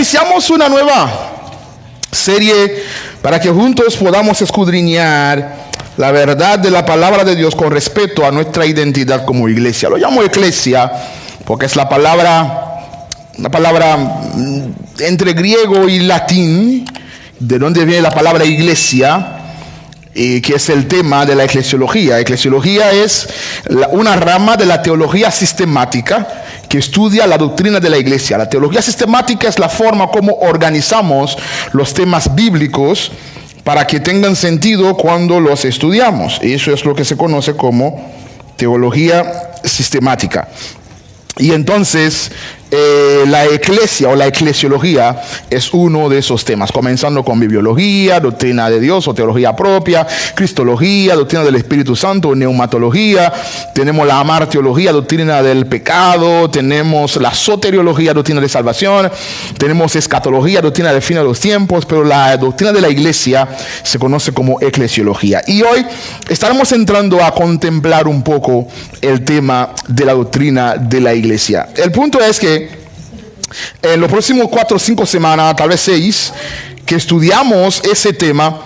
iniciamos una nueva serie para que juntos podamos escudriñar la verdad de la palabra de Dios con respecto a nuestra identidad como iglesia. Lo llamo eclesia porque es una palabra entre griego y latín, de donde viene la palabra iglesia, que es el tema de la eclesiología. Eclesiología es una rama de la teología sistemática que estudia la doctrina de la iglesia. La teología sistemática es la forma como organizamos los temas bíblicos para que tengan sentido cuando los estudiamos. Y eso es lo que se conoce como teología sistemática. Y entonces la eclesia o la eclesiología es uno de esos temas, comenzando con bibliología, doctrina de Dios o teología propia, cristología, doctrina del Espíritu Santo, neumatología, tenemos la amarteología, doctrina del pecado, tenemos la soteriología, doctrina de salvación, tenemos escatología, doctrina del fin de los tiempos, pero la doctrina de la iglesia se conoce como eclesiología. Y hoy estaremos entrando a contemplar un poco el tema de la doctrina de la iglesia. El punto es que en los próximos 4 o 5 semanas, tal vez 6, que estudiamos ese tema,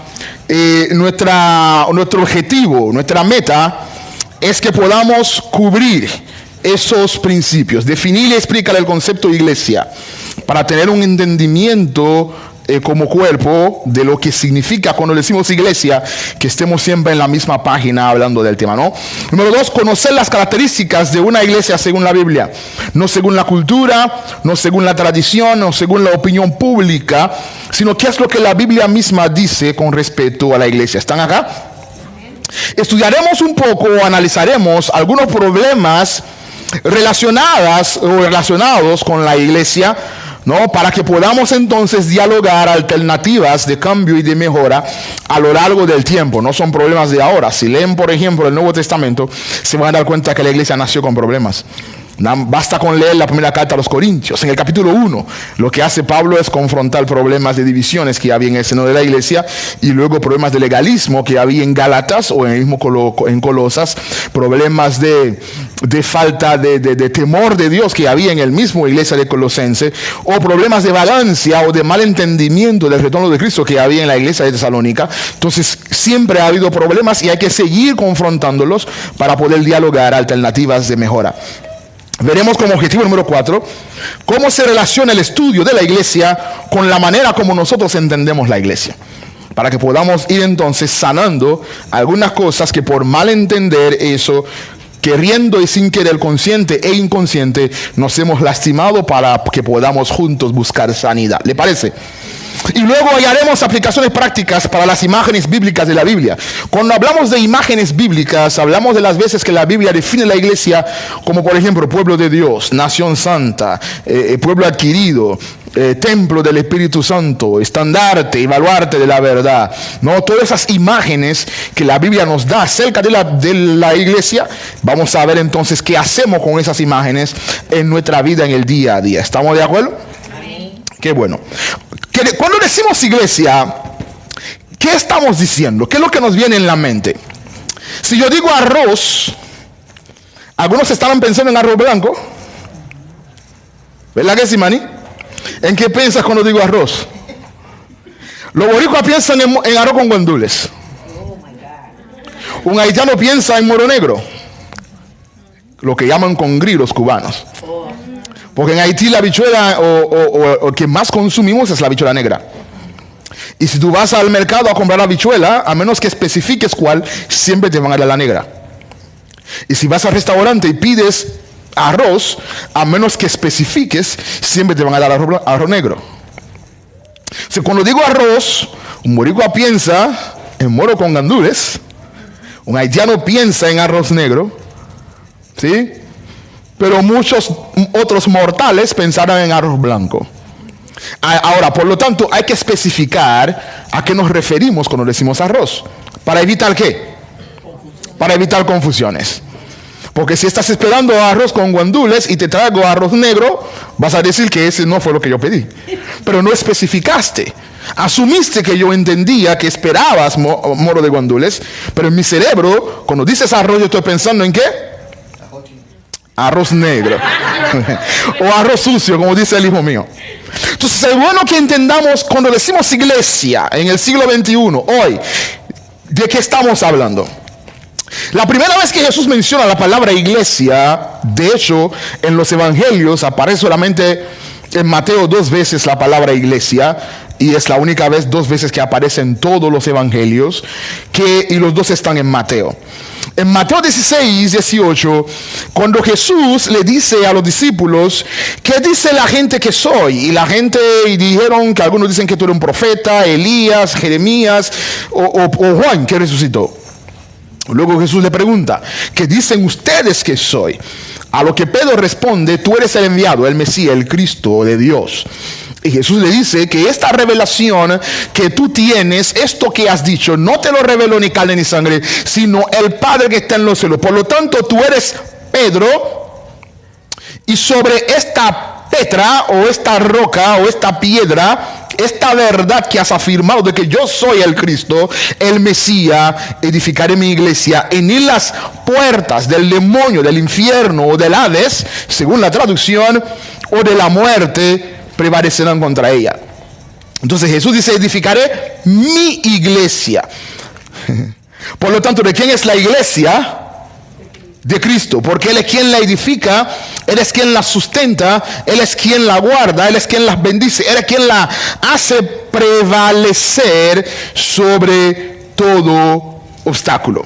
nuestro objetivo, nuestra meta es que podamos cubrir esos principios, definir y explicar el concepto de iglesia para tener un entendimiento como cuerpo de lo que significa cuando decimos iglesia, que estemos siempre en la misma página hablando del tema, ¿no? Número 2, conocer las características de una iglesia según la Biblia, no según la cultura, no según la tradición, no según la opinión pública, sino qué es lo que la Biblia misma dice con respecto a la iglesia. ¿Están acá? Estudiaremos un poco, analizaremos algunos problemas relacionados con la iglesia, ¿no? Para que podamos entonces dialogar alternativas de cambio y de mejora a lo largo del tiempo. No son problemas de ahora. Si leen, por ejemplo, el Nuevo Testamento, se van a dar cuenta que la iglesia nació con problemas. Basta con leer la primera carta a los Corintios. En el capítulo 1, lo que hace Pablo es confrontar problemas de divisiones que había en el seno de la iglesia, y luego problemas de legalismo que había en Gálatas o en el mismo en Colosas, problemas de falta de temor de Dios que había en el mismo iglesia de Colosense, o problemas de vagancia o de mal entendimiento del retorno de Cristo que había en la iglesia de Tesalónica. Entonces siempre ha habido problemas y hay que seguir confrontándolos para poder dialogar alternativas de mejora. Veremos como objetivo número 4 cómo se relaciona el estudio de la iglesia con la manera como nosotros entendemos la iglesia, para que podamos ir entonces sanando algunas cosas que por mal entender eso, queriendo y sin querer, consciente e inconsciente, nos hemos lastimado, para que podamos juntos buscar sanidad. ¿Le parece? Y luego hallaremos aplicaciones prácticas para las imágenes bíblicas de la Biblia. Cuando hablamos de imágenes bíblicas, hablamos de las veces que la Biblia define la iglesia como, por ejemplo, pueblo de Dios, nación santa, pueblo adquirido, templo del Espíritu Santo, estandarte y baluarte de la verdad, ¿no? Todas esas imágenes que la Biblia nos da acerca de la iglesia, vamos a ver entonces qué hacemos con esas imágenes en nuestra vida en el día a día. ¿Estamos de acuerdo? Amén. Qué bueno. Cuando decimos iglesia, ¿qué estamos diciendo? ¿Qué es lo que nos viene en la mente? Si yo digo arroz, algunos estaban pensando en arroz blanco, ¿verdad que sí, Manny? ¿En qué piensas cuando digo arroz? Los boricuas piensan en arroz con guandules. Un haitiano piensa en moro negro, lo que llaman congrí los cubanos. Porque en Haití la habichuela o que más consumimos es la habichuela negra. Y si tú vas al mercado a comprar la habichuela, a menos que especifiques cuál, siempre te van a dar la negra. Y si vas al restaurante y pides arroz, a menos que especifiques, siempre te van a dar arroz negro. O sea, cuando digo arroz, un boricua piensa en moro con gandules, un haitiano piensa en arroz negro, ¿sí? Pero muchos otros mortales pensarán en arroz blanco. Ahora, por lo tanto, hay que especificar a qué nos referimos cuando decimos arroz. ¿Para evitar qué? Para evitar confusiones. Porque si estás esperando arroz con guandules y te traigo arroz negro, vas a decir que ese no fue lo que yo pedí. Pero no especificaste. Asumiste que yo entendía que esperabas moro de guandules, pero en mi cerebro, cuando dices arroz, yo estoy pensando en ¿qué? Arroz negro. O arroz sucio, como dice el hijo mío. Entonces es bueno que entendamos cuando decimos iglesia en el siglo XXI, hoy, ¿de qué estamos hablando? La primera vez que Jesús menciona la palabra iglesia, de hecho, en los evangelios aparece solamente en Mateo 2 veces la palabra iglesia, y es la única vez 2 veces que aparece en todos los evangelios, y los 2 están en Mateo. En Mateo 16, 18, cuando Jesús le dice a los discípulos, ¿qué dice la gente que soy? Y la gente dijeron que algunos dicen que tú eres un profeta, Elías, Jeremías o Juan que resucitó. Luego Jesús le pregunta, ¿qué dicen ustedes que soy? A lo que Pedro responde, tú eres el enviado, el Mesías, el Cristo de Dios. Y Jesús le dice que esta revelación que tú tienes, esto que has dicho, no te lo reveló ni carne ni sangre, sino el Padre que está en los cielos. Por lo tanto, tú eres Pedro, y sobre esta Petra o esta roca o esta piedra, esta verdad que has afirmado de que yo soy el Cristo, el Mesías, edificaré mi iglesia, y ni las puertas del demonio, del infierno o del Hades, según la traducción, o de la muerte prevalecerán contra ella. Entonces Jesús dice, edificaré mi iglesia. Por lo tanto, ¿de quién es la iglesia? De Cristo, porque Él es quien la edifica, Él es quien la sustenta, Él es quien la guarda, Él es quien las bendice, Él es quien la hace prevalecer sobre todo obstáculo.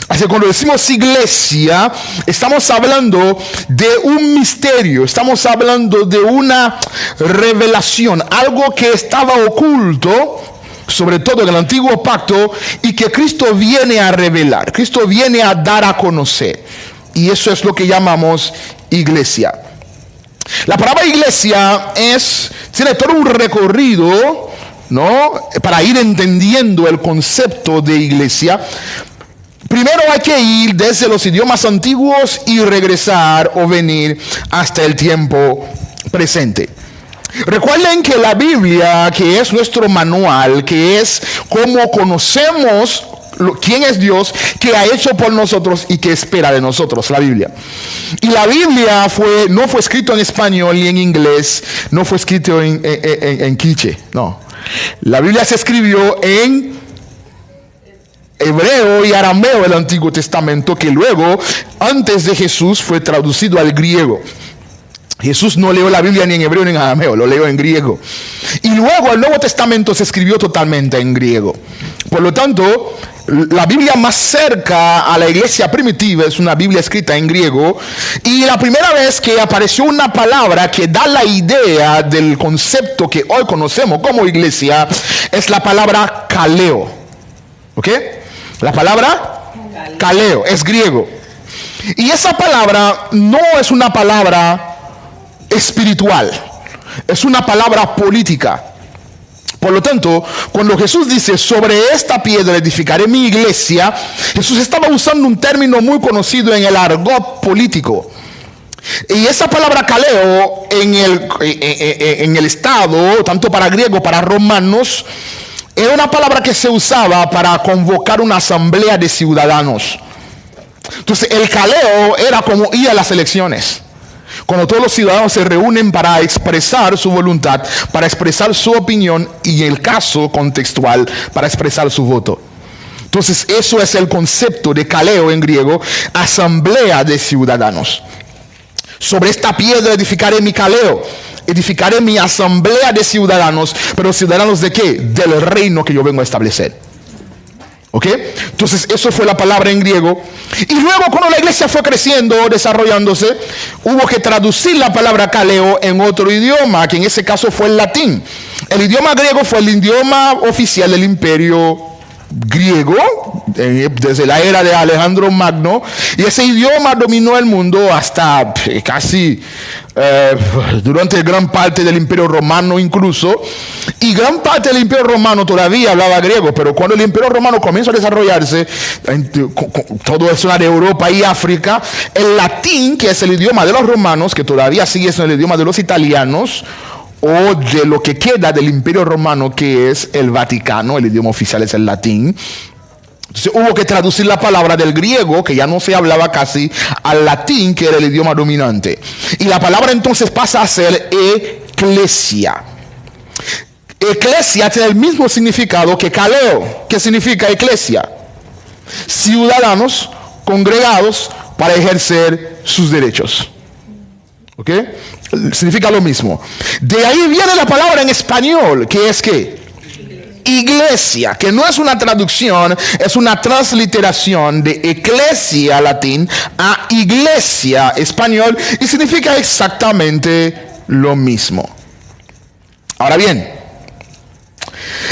Así que cuando decimos iglesia, estamos hablando de un misterio, estamos hablando de una revelación, algo que estaba oculto, sobre todo en el antiguo pacto, y que Cristo viene a revelar, Cristo viene a dar a conocer. Y eso es lo que llamamos iglesia. La palabra iglesia tiene todo un recorrido, ¿no?, para ir entendiendo el concepto de iglesia. Primero hay que ir desde los idiomas antiguos y regresar o venir hasta el tiempo presente. Recuerden que la Biblia, que es nuestro manual, que es como conocemos quién es Dios, que ha hecho por nosotros y que espera de nosotros, la Biblia. Y la Biblia no fue escrito en español ni en inglés, no fue escrito en quiche, no. La Biblia se escribió en hebreo y arameo del Antiguo Testamento, que luego, antes de Jesús, fue traducido al griego. Jesús no leyó la Biblia ni en hebreo ni en arameo, lo leyó en griego. Y luego el Nuevo Testamento se escribió totalmente en griego. Por lo tanto, la Biblia más cerca a la iglesia primitiva es una Biblia escrita en griego. Y la primera vez que apareció una palabra que da la idea del concepto que hoy conocemos como iglesia es la palabra kaleo. ¿Ok? La palabra kaleo es griego. Y esa palabra no es una palabra espiritual, es una palabra política. Por lo tanto, cuando Jesús dice, sobre esta piedra edificaré mi iglesia, Jesús estaba usando un término muy conocido en el argot político. Y esa palabra kaleo en el estado, tanto para griego, para romanos, era una palabra que se usaba para convocar una asamblea de ciudadanos. Entonces el kaleo era como ir a las elecciones, cuando todos los ciudadanos se reúnen para expresar su voluntad, para expresar su opinión, y en el caso contextual, para expresar su voto. Entonces eso es el concepto de kaleo en griego, asamblea de ciudadanos. Sobre esta piedra edificaré mi kaleo, edificaré mi asamblea de ciudadanos. ¿Pero ciudadanos de qué? Del reino que yo vengo a establecer. ¿Ok? Entonces eso fue la palabra en griego. Y luego, cuando la iglesia fue creciendo, desarrollándose, hubo que traducir la palabra kaleo en otro idioma, que en ese caso fue el latín. El idioma griego fue el idioma oficial del imperio griego desde la era de Alejandro Magno, y ese idioma dominó el mundo hasta casi durante gran parte del imperio romano incluso, y gran parte del imperio romano todavía hablaba griego. Pero cuando el imperio romano comienza a desarrollarse en toda la zona de Europa y África, el latín, que es el idioma de los romanos, que todavía sigue siendo el idioma de los italianos, o de lo que queda del imperio romano, que es el Vaticano, el idioma oficial es el latín. Entonces hubo que traducir la palabra del griego, que ya no se hablaba casi, al latín, que era el idioma dominante. Y la palabra entonces pasa a ser eclesia. Eclesia tiene el mismo significado que kaleo. ¿Qué significa eclesia? Ciudadanos congregados para ejercer sus derechos. ¿Ok? Significa lo mismo. De ahí viene la palabra en español, que es ¿qué? Iglesia, que no es una traducción, es una transliteración de eclesia latín a iglesia español, y significa exactamente lo mismo. Ahora bien,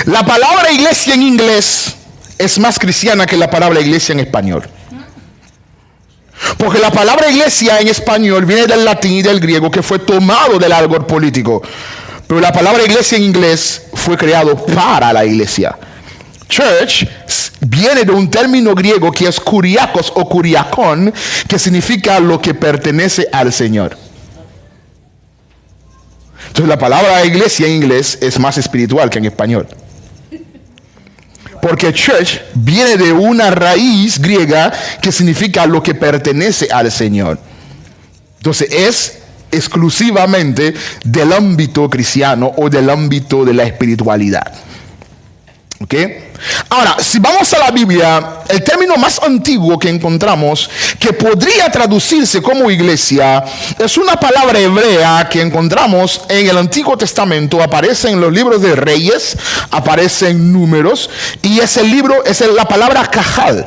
la palabra iglesia en inglés es más cristiana que la palabra iglesia en español. Porque la palabra iglesia en español viene del latín y del griego, que fue tomado del argot político. Pero la palabra iglesia en inglés fue creado para la iglesia. Church viene de un término griego que es kuriakos o kuriakon, que significa lo que pertenece al Señor. Entonces la palabra iglesia en inglés es más espiritual que en español. Porque church viene de una raíz griega que significa lo que pertenece al Señor. Entonces es exclusivamente del ámbito cristiano o del ámbito de la espiritualidad. ¿Ok? Ahora, si vamos a la Biblia, el término más antiguo que encontramos que podría traducirse como iglesia es una palabra hebrea que encontramos en el Antiguo Testamento. Aparece en los libros de Reyes, aparece en Números, y es la palabra kahal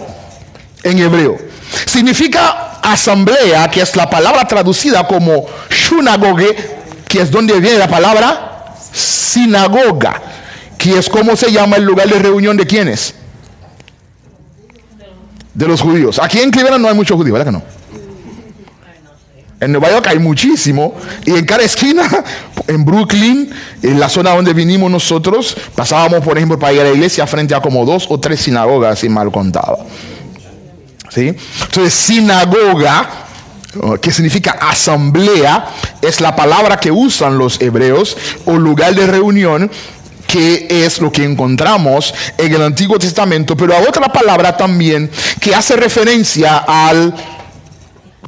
en hebreo. Significa asamblea, que es la palabra traducida como shunagoge, que es donde viene la palabra sinagoga, que es como se llama el lugar de reunión de ¿quiénes? De los judíos. Aquí en Cleveland no hay muchos judíos, ¿verdad que no? En Nueva York hay muchísimo, y en cada esquina, en Brooklyn, en la zona donde vinimos nosotros, pasábamos por ejemplo para ir a la iglesia frente a como 2 o 3 sinagogas, si mal contaba. ¿Sí? Entonces sinagoga, que significa asamblea, es la palabra que usan los hebreos, o lugar de reunión, que es lo que encontramos en el Antiguo Testamento, pero a otra palabra también que hace referencia al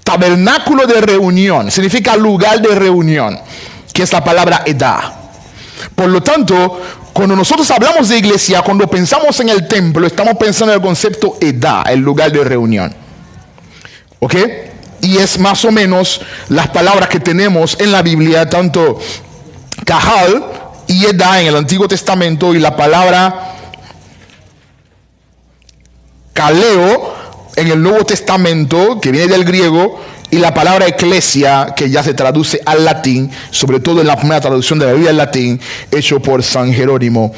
tabernáculo de reunión, significa lugar de reunión, que es la palabra edá. Por lo tanto, cuando nosotros hablamos de iglesia, cuando pensamos en el templo, estamos pensando en el concepto edá, el lugar de reunión. ¿Ok? Y es más o menos las palabras que tenemos en la Biblia, tanto kahal y edá en el Antiguo Testamento, y la palabra kaleo en el Nuevo Testamento, que viene del griego, y la palabra eclesia, que ya se traduce al latín, sobre todo en la primera traducción de la Biblia al latín, hecho por San Jerónimo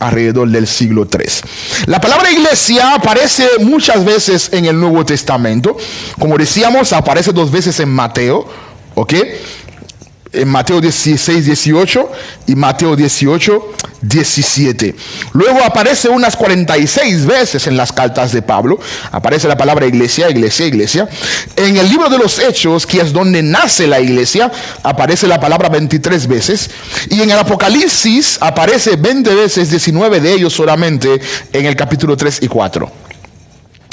alrededor del siglo III. La palabra iglesia aparece muchas veces en el Nuevo Testamento. Como decíamos, aparece 2 veces en Mateo, ¿ok? En Mateo 16, 18 y Mateo 18, 17. Luego aparece unas 46 veces en las cartas de Pablo. Aparece la palabra iglesia, iglesia, iglesia. En el libro de los Hechos, que es donde nace la iglesia, aparece la palabra 23 veces. Y en el Apocalipsis aparece 20 veces, 19 de ellos solamente en el capítulo 3 y 4.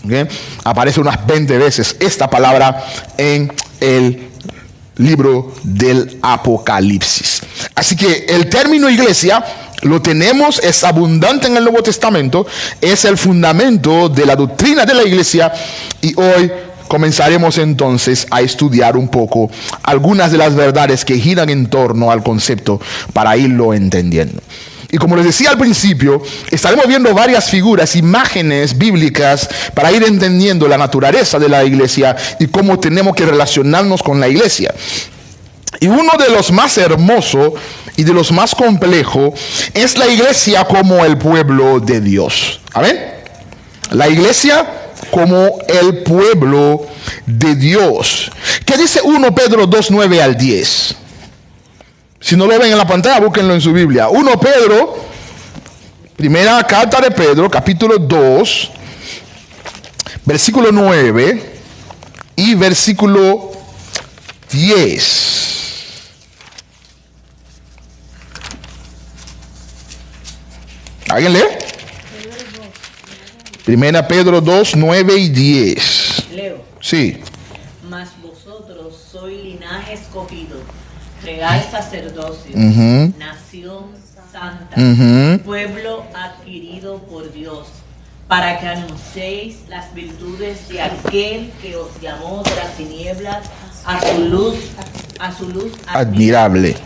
¿Okay? Aparece unas 20 veces esta palabra en el libro del Apocalipsis. Así que el término iglesia lo tenemos, es abundante en el Nuevo Testamento, es el fundamento de la doctrina de la iglesia, y hoy comenzaremos entonces a estudiar un poco algunas de las verdades que giran en torno al concepto para irlo entendiendo. Y como les decía al principio, estaremos viendo varias figuras, imágenes bíblicas para ir entendiendo la naturaleza de la iglesia y cómo tenemos que relacionarnos con la iglesia. Y uno de los más hermosos y de los más complejos es la iglesia como el pueblo de Dios. ¿Amén? La iglesia como el pueblo de Dios. ¿Qué dice 1 Pedro 2, 9 al 10? Si no lo ven en la pantalla, búsquenlo en su Biblia. 1 Pedro, primera carta de Pedro, capítulo 2, versículo 9 y versículo 10. ¿Alguien lee? Primera Pedro 2, 9 y 10. Leo. Sí. Mas vosotros sois linaje escogido, real sacerdocio, nación santa, pueblo adquirido por Dios, para que anunciéis las virtudes de aquel que os llamó de las tinieblas a su luz admirable.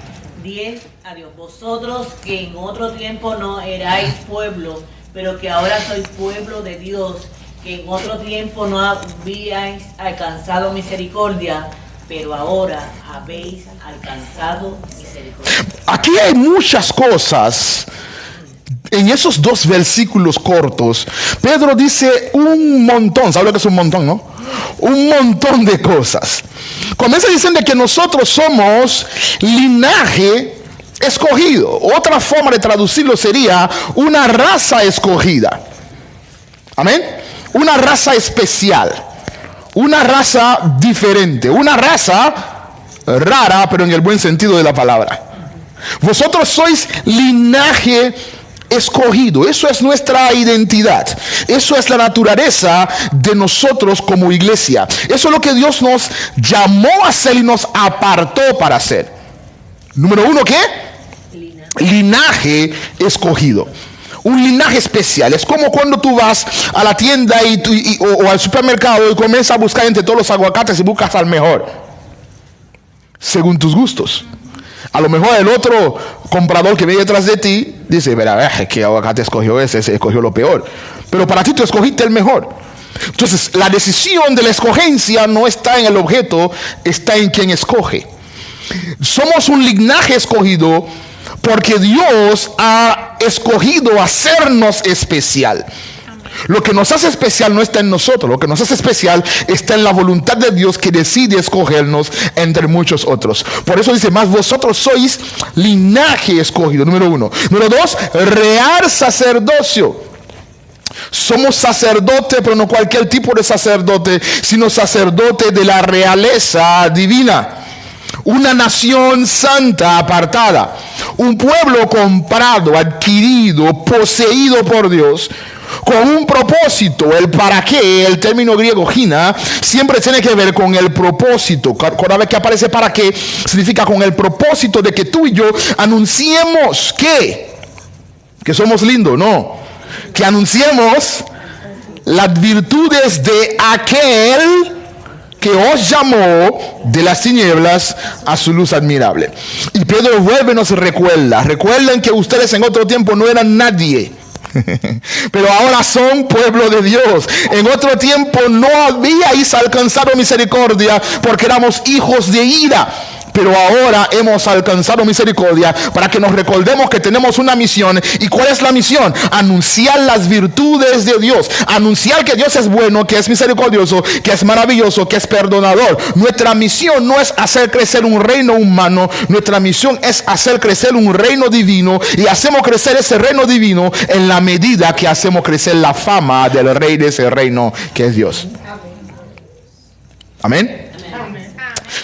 10 a Dios. Vosotros que en otro tiempo no erais pueblo, pero que ahora sois pueblo de Dios, que en otro tiempo no habíais alcanzado misericordia, pero ahora habéis alcanzado misericordia. Aquí hay muchas cosas. En esos dos versículos cortos, Pedro dice un montón. ¿Sabe lo que es un montón, no? Un montón de cosas. Comienza diciendo que nosotros somos linaje escogido. Otra forma de traducirlo sería una raza escogida. Amén. Una raza especial. Una raza diferente. Una raza rara, pero en el buen sentido de la palabra. Vosotros sois linaje escogido. Eso es nuestra identidad. Eso es la naturaleza de nosotros como iglesia. Eso es lo que Dios nos llamó a hacer y nos apartó para hacer. Número uno, ¿qué? Linaje escogido. Un linaje especial. Es como cuando tú vas a la tienda o al supermercado y comienzas a buscar entre todos los aguacates y buscas al mejor, según tus gustos. A lo mejor el otro comprador que viene detrás de ti dice, verá, ¿qué aguacate escogió ese? Ese escogió lo peor. Pero para ti tú escogiste el mejor. Entonces la decisión de la escogencia no está en el objeto, está en quien escoge. Somos un linaje escogido porque Dios ha escogido hacernos especial. Lo que nos hace especial no está en nosotros. Lo que nos hace especial está en la voluntad de Dios, que decide escogernos entre muchos otros. Por eso dice, más vosotros sois linaje escogido, número uno. Número dos, real sacerdocio. Somos sacerdote, pero no cualquier tipo de sacerdote, sino sacerdote de la realeza divina. Una nación santa apartada. Un pueblo comprado, adquirido, poseído por Dios, con un propósito. El para qué, el término griego gina, siempre tiene que ver con el propósito. Cada vez que aparece para qué, significa con el propósito de que tú y yo anunciemos que somos lindos, no, que anunciemos las virtudes de aquel que os llamó de las tinieblas a su luz admirable. Y Pedro vuelve y nos recuerda. Recuerden que ustedes en otro tiempo no eran nadie, pero ahora son pueblo de Dios. En otro tiempo no habíais alcanzado misericordia porque éramos hijos de ira, pero ahora hemos alcanzado misericordia, para que nos recordemos que tenemos una misión. ¿Y cuál es la misión? Anunciar las virtudes de Dios. Anunciar que Dios es bueno, que es misericordioso, que es maravilloso, que es perdonador. Nuestra misión no es hacer crecer un reino humano. Nuestra misión es hacer crecer un reino divino. Y hacemos crecer ese reino divino en la medida que hacemos crecer la fama del rey de ese reino, que es Dios. Amén.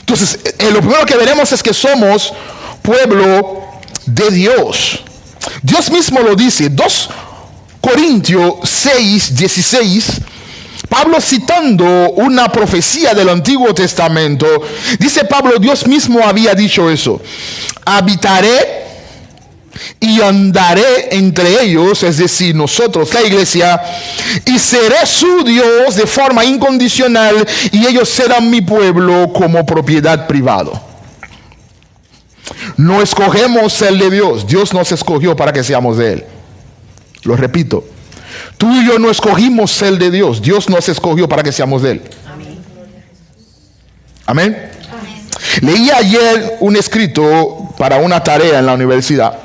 Entonces, lo primero que veremos es que somos pueblo de Dios. Dios mismo lo dice. 2 Corintios 6, 16. Pablo, citando una profecía del Antiguo Testamento, dice Pablo, Dios mismo había dicho eso: habitaré y andaré entre ellos, es decir, nosotros, la iglesia, y seré su Dios de forma incondicional, y ellos serán mi pueblo como propiedad privada. No escogemos ser de Dios. Dios nos escogió para que seamos de Él. Lo repito, tú y yo no escogimos ser de Dios. Dios nos escogió para que seamos de Él. Amén. Amén. Leí ayer un escrito para una tarea en la universidad,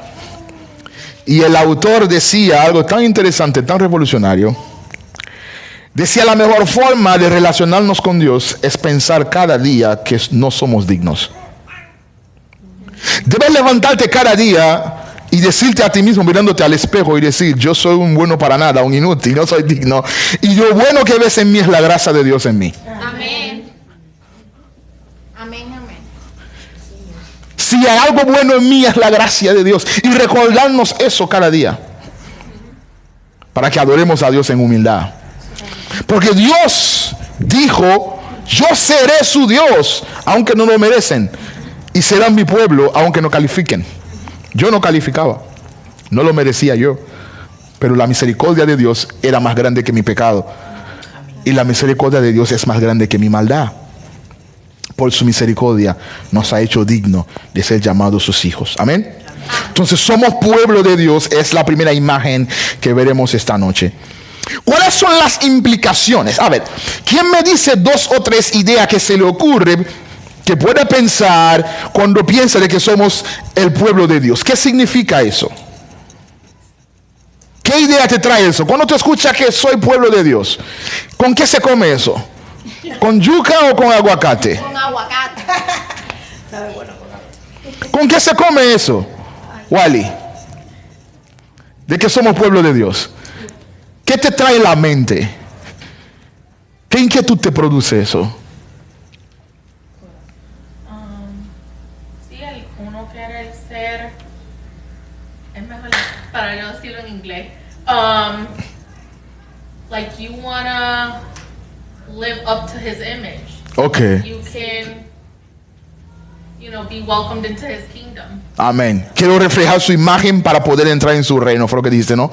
y el autor decía algo tan interesante, tan revolucionario. Decía, la mejor forma de relacionarnos con Dios es pensar cada día que no somos dignos. Debes levantarte cada día y decirte a ti mismo, mirándote al espejo, y decir, yo soy un bueno para nada, un inútil, no soy digno, y lo bueno que ves en mí es la gracia de Dios en mí. Amén. Amén, amén. Si hay algo bueno en mí es la gracia de Dios, y recordarnos eso cada día, para que adoremos a Dios en humildad. Porque Dios dijo, yo seré su Dios, aunque no lo merecen. y serán mi pueblo, aunque no califiquen. Yo no calificaba, no lo merecía yo, pero la misericordia de Dios era más grande que mi pecado, y la misericordia de Dios es más grande que mi maldad. Por su misericordia nos ha hecho dignos de ser llamados sus hijos. Amén. Entonces somos pueblo de Dios. Es la primera imagen que veremos esta noche. ¿Cuáles son las implicaciones? A ver, ¿quién me dice 2 o 3 ideas que se le ocurre que puede pensar cuando piensa de que somos el pueblo de Dios? ¿Qué significa eso? ¿Qué idea te trae eso? Cuando tú escuchas que soy pueblo de Dios, ¿con qué se come eso? ¿Con yuca o con aguacate? Con aguacate. ¿Con qué se come eso, Wally? De que somos pueblo de Dios. ¿Qué te trae la mente? ¿Qué inquietud te produce eso? Sí, uno quiere ser, es mejor para no decirlo en inglés, like you wanna live up to his image. Okay. You can, be welcomed into his kingdom. Amén. Quiero reflejar su imagen para poder entrar en su reino, fue lo que dijiste, ¿no?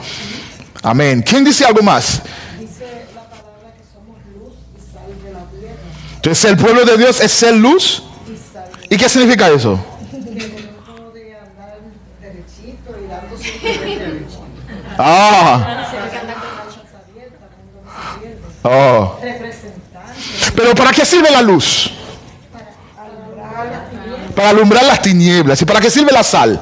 Amén. ¿Quién dice algo más? Dice la palabra que somos luz y sal de la tierra. Entonces el pueblo de Dios es ser luz. Y sal ¿Y qué significa eso? de no de andar derechito y dando siempre Ah. se hay que andar con la puerta abierta, con los ojos abiertos. Oh. Representante Pero ¿para qué sirve la luz? para alumbrar las tinieblas, Para alumbrar las tinieblas. ¿Y para qué sirve la sal?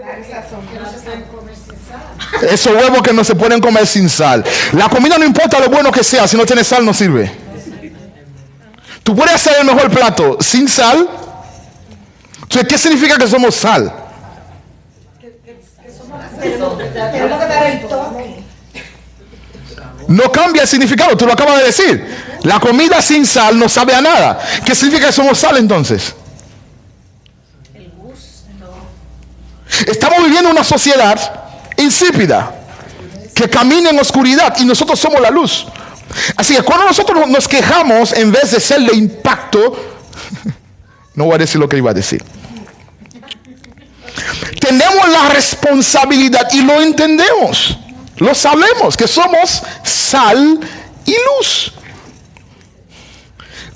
dar sazón que no se pueden comer sin sal. Esos huevos que no se pueden comer sin sal. La comida no importa lo bueno que sea, si no tiene sal no sirve. Tú puedes hacer el mejor plato sin sal. Entonces, ¿qué significa que somos sal? Tenemos que dar el toque. No cambia el significado, tú lo acabas de decir. La comida sin sal no sabe a nada. ¿Qué significa que somos sal entonces? Estamos viviendo una sociedad insípida que camina en oscuridad y nosotros somos la luz. Así que cuando nosotros nos quejamos, en vez de ser de impacto, no voy a decir lo que iba a decir. Tenemos la responsabilidad y lo entendemos, lo sabemos, que somos sal y luz.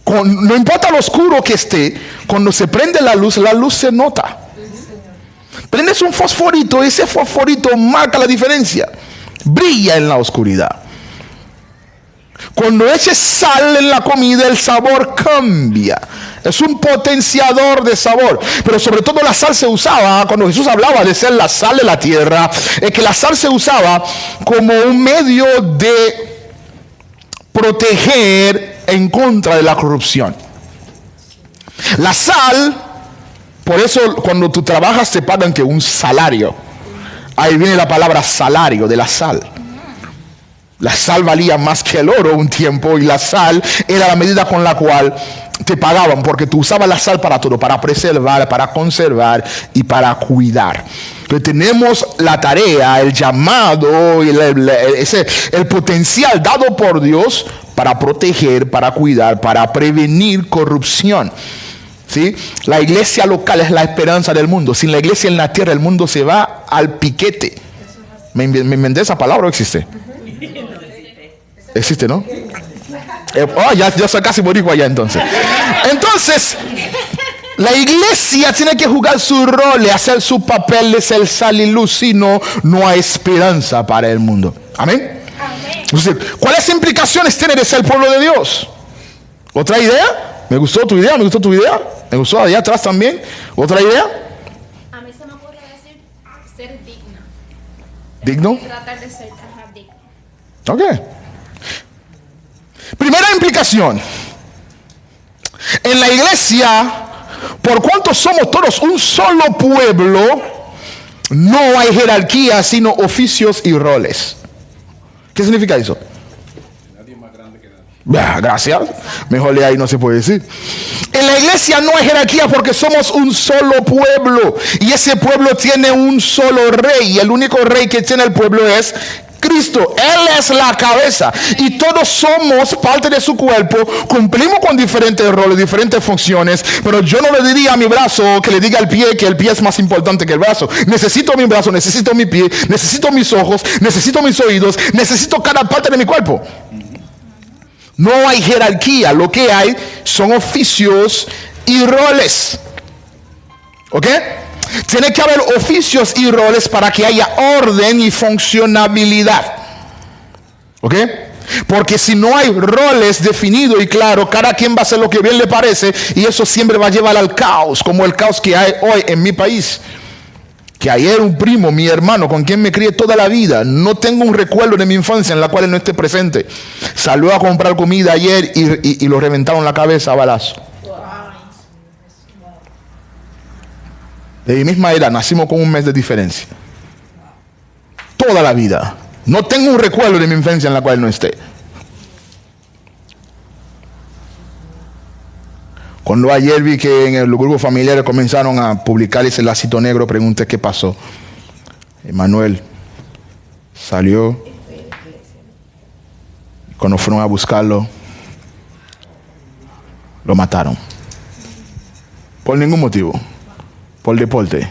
No importa lo oscuro que esté, cuando se prende la luz se nota. Prendes un fosforito, ese fosforito marca la diferencia, brilla en la oscuridad. Cuando eches sal en la comida, el sabor cambia. Es un potenciador de sabor. Pero sobre todo la sal se usaba, cuando Jesús hablaba de ser la sal de la tierra, es que la sal se usaba como un medio de proteger en contra de la corrupción. La sal, por eso cuando tú trabajas te pagan que un salario. Ahí viene la palabra salario de la sal. La sal valía más que el oro un tiempo, y la sal era la medida con la cual te pagaban, porque tú usabas la sal para todo, para preservar, para conservar y para cuidar. Entonces tenemos la tarea, el llamado, el potencial dado por Dios para proteger, para cuidar, para prevenir corrupción. ¿Sí? La iglesia local es la esperanza del mundo. Sin la iglesia en la tierra, el mundo se va al piquete. ¿Me inventé esa palabra o existe? Existe, ¿no? Ya soy casi boricua ya entonces. Entonces, la iglesia tiene que jugar su rol, hacer su papel de ser sal y luz, si no, no hay esperanza para el mundo. Amén. Entonces, ¿cuáles implicaciones tiene de ser pueblo de Dios? ¿Otra idea? ¿Me gustó tu idea? ¿Me gustó tu idea? ¿Me gustó allá atrás también? ¿Otra idea? A mí se me ocurre decir ser digna. ¿Digno? Tratar de ser digno. Ok. Primera implicación. En la iglesia, por cuanto somos todos un solo pueblo, no hay jerarquía, sino oficios y roles. ¿Qué significa eso? Gracias. Mejor de ahí no se puede decir. En la iglesia no hay jerarquía porque somos un solo pueblo. Y ese pueblo tiene un solo rey. Y el único rey que tiene el pueblo es Cristo. Él es la cabeza y todos somos parte de su cuerpo. Cumplimos con diferentes roles, diferentes funciones, pero yo no le diría a mi brazo que le diga al pie que el pie es más importante que el brazo. Necesito mi brazo, necesito mi pie, necesito mis ojos, necesito mis oídos, necesito cada parte de mi cuerpo. No hay jerarquía, lo que hay son oficios y roles. ¿Ok? Tiene que haber oficios y roles para que haya orden y funcionabilidad. ¿Ok? Porque si no hay roles definidos y claros, cada quien va a hacer lo que bien le parece, y eso siempre va a llevar al caos, como el caos que hay hoy en mi país. Que ayer un primo, mi hermano, con quien me crié toda la vida, no tengo un recuerdo de mi infancia en la cual él no esté presente, salió a comprar comida ayer y lo reventaron la cabeza a balazo. De mi misma edad, nacimos con un mes de diferencia. Toda la vida. No tengo un recuerdo de mi infancia en la cual no esté. Cuando ayer vi que en el grupo familiar comenzaron a publicar ese lacito negro, pregunté qué pasó. Emanuel salió. Cuando fueron a buscarlo, lo mataron. Por ningún motivo. Por deporte.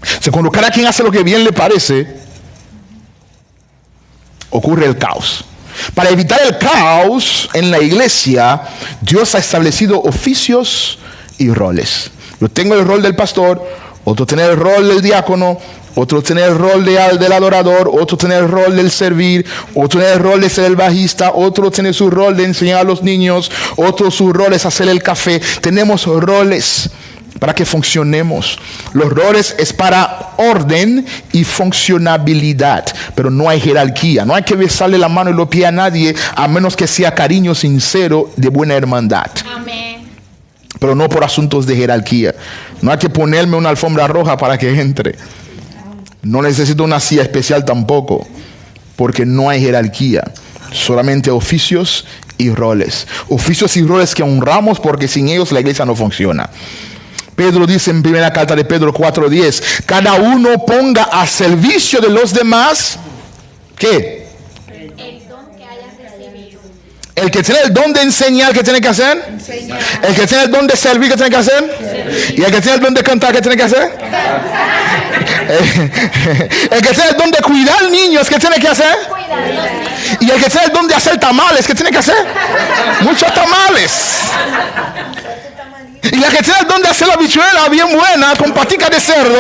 O sea, cuando cada quien hace lo que bien le parece, ocurre el caos. Para evitar el caos en la iglesia, Dios ha establecido oficios y roles. Yo tengo el rol del pastor, otro tiene el rol del diácono, otro tiene el rol del adorador, otro tiene el rol del servir, otro tiene el rol de ser el bajista, otro tiene su rol de enseñar a los niños, otro su rol es hacer el café. Tenemos roles para que funcionemos. Los roles es para orden y funcionabilidad, pero no hay jerarquía. No hay que besarle la mano y los pies a nadie, a menos que sea cariño sincero de buena hermandad. Amén. Pero no por asuntos de jerarquía. No hay que ponerme una alfombra roja para que entre. No necesito una silla especial tampoco, porque no hay jerarquía. Solamente oficios y roles. Oficios y roles que honramos, porque sin ellos la iglesia no funciona. Pedro dice en primera carta de Pedro 4:10, cada uno ponga a servicio de los demás, ¿qué? El don que hayas recibido. El que tiene el don de enseñar, ¿qué tiene que hacer? Enseñar. El que tiene el don de servir, ¿qué tiene que hacer? Y el que tiene el don de cantar, ¿qué tiene que hacer? El que tiene el don de cuidar niños, ¿qué tiene que hacer? Cuida de los niños. Y el que tiene el don de hacer tamales, ¿qué tiene que hacer? Muchos tamales. Y la que tiene el don de hacer la habichuela bien buena con patica de cerdo.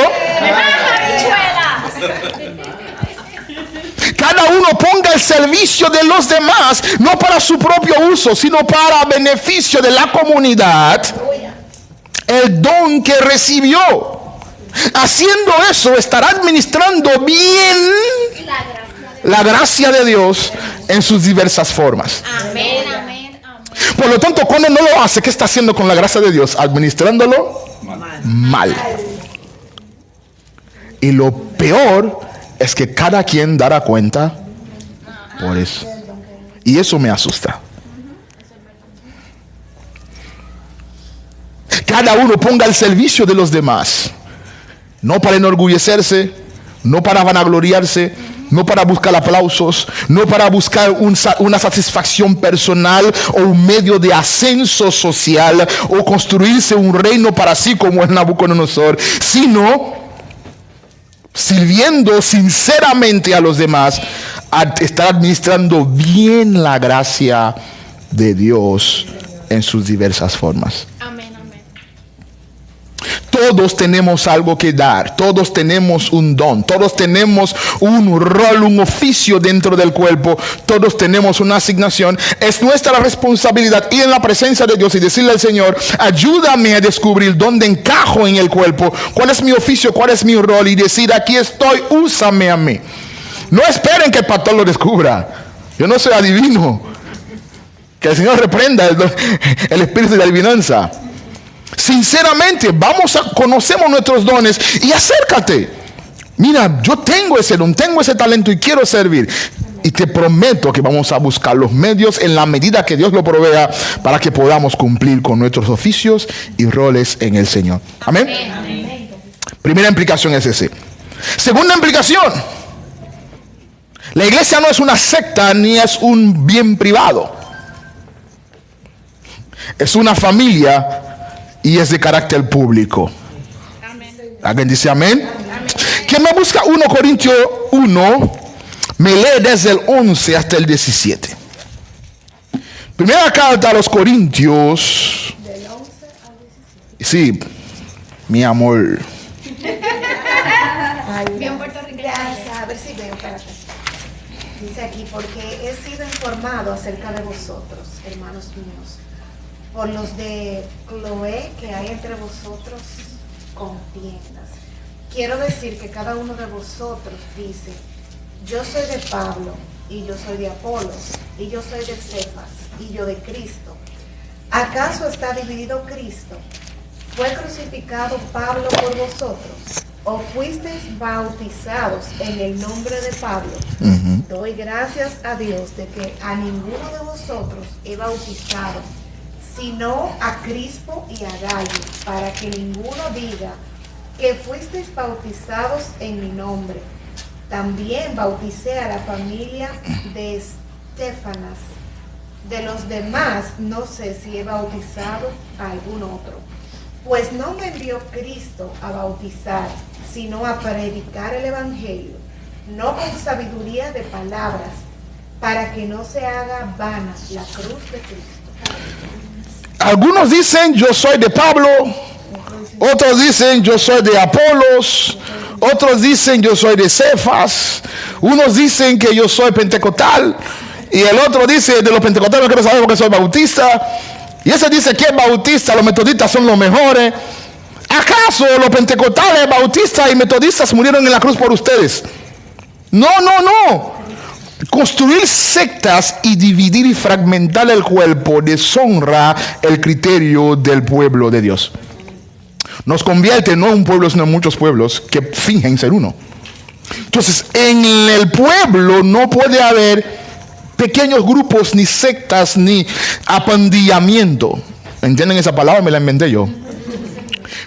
Cada uno ponga el servicio de los demás, no para su propio uso, sino para beneficio de la comunidad, el don que recibió. Haciendo eso, estará administrando bien la gracia de Dios en sus diversas formas. Amén, amén, amén. Por lo tanto, cuando no lo hace, ¿qué está haciendo con la gracia de Dios? Administrándolo mal. Y lo peor es que cada quien dará cuenta por eso. Y eso me asusta. Cada uno ponga al servicio de los demás. No para enorgullecerse, no para vanagloriarse, no para buscar aplausos, no para buscar una satisfacción personal o un medio de ascenso social o construirse un reino para sí como el Nabucodonosor, sino sirviendo sinceramente a los demás, a estar administrando bien la gracia de Dios en sus diversas formas. Amén, amén. Todos tenemos algo que dar, todos tenemos un don, todos tenemos un rol, un oficio dentro del cuerpo, todos tenemos una asignación. Es nuestra responsabilidad ir en la presencia de Dios y decirle al Señor, ayúdame a descubrir dónde encajo en el cuerpo, cuál es mi oficio, cuál es mi rol, y decir, aquí estoy, úsame a mí. No esperen que el pastor lo descubra. Yo no soy adivino. Que el Señor reprenda el espíritu de adivinanza. Sinceramente, conocemos nuestros dones y acércate. Mira, yo tengo ese don, tengo ese talento y quiero servir. Y te prometo que vamos a buscar los medios en la medida que Dios lo provea para que podamos cumplir con nuestros oficios y roles en el Señor. Amén. Amén. Primera implicación es ese. Segunda implicación: la iglesia no es una secta ni es un bien privado. Es una familia y es de carácter público. ¿Alguien dice amén? ¿Quién me busca 1 Corintios 1? Me lee desde el 11 hasta el 17. Primera carta a los Corintios. Del 11 al 17. Sí, mi amor. Ay, Bien puertorriqueño. gracias. A ver si veo, espérate. Dice aquí, porque he sido informado acerca de vosotros, hermanos míos, por los de Cloé, que hay entre vosotros contiendas. Quiero decir que cada uno de vosotros dice: yo soy de Pablo, y yo soy de Apolos, y yo soy de Cefas, y yo de Cristo. ¿Acaso está dividido Cristo? ¿Fue crucificado Pablo por vosotros? ¿O fuisteis bautizados en el nombre de Pablo? Doy gracias a Dios de que a ninguno de vosotros he bautizado, sino a Crispo y a Gallo, para que ninguno diga que fuisteis bautizados en mi nombre. También bauticé a la familia de Estéfanas. De los demás no sé si he bautizado a algún otro. Pues no me envió Cristo a bautizar, sino a predicar el Evangelio, no con sabiduría de palabras, para que no se haga vana la cruz de Cristo. Algunos dicen: yo soy de Pablo. Otros dicen: yo soy de Apolos. Otros dicen: yo soy de Cefas. Unos dicen que yo soy pentecostal. Y el otro dice: de los pentecostales no quiero saber porque soy bautista. Y ese dice que es bautista, los metodistas son los mejores. ¿Acaso los pentecostales, bautistas y metodistas murieron en la cruz por ustedes? No. Construir sectas y dividir y fragmentar el cuerpo deshonra el criterio del pueblo de Dios. Nos convierte no en un pueblo, sino en muchos pueblos que fingen ser uno. Entonces, en el pueblo no puede haber pequeños grupos, ni sectas, ni apandillamiento. ¿Entienden esa palabra? Me la inventé yo.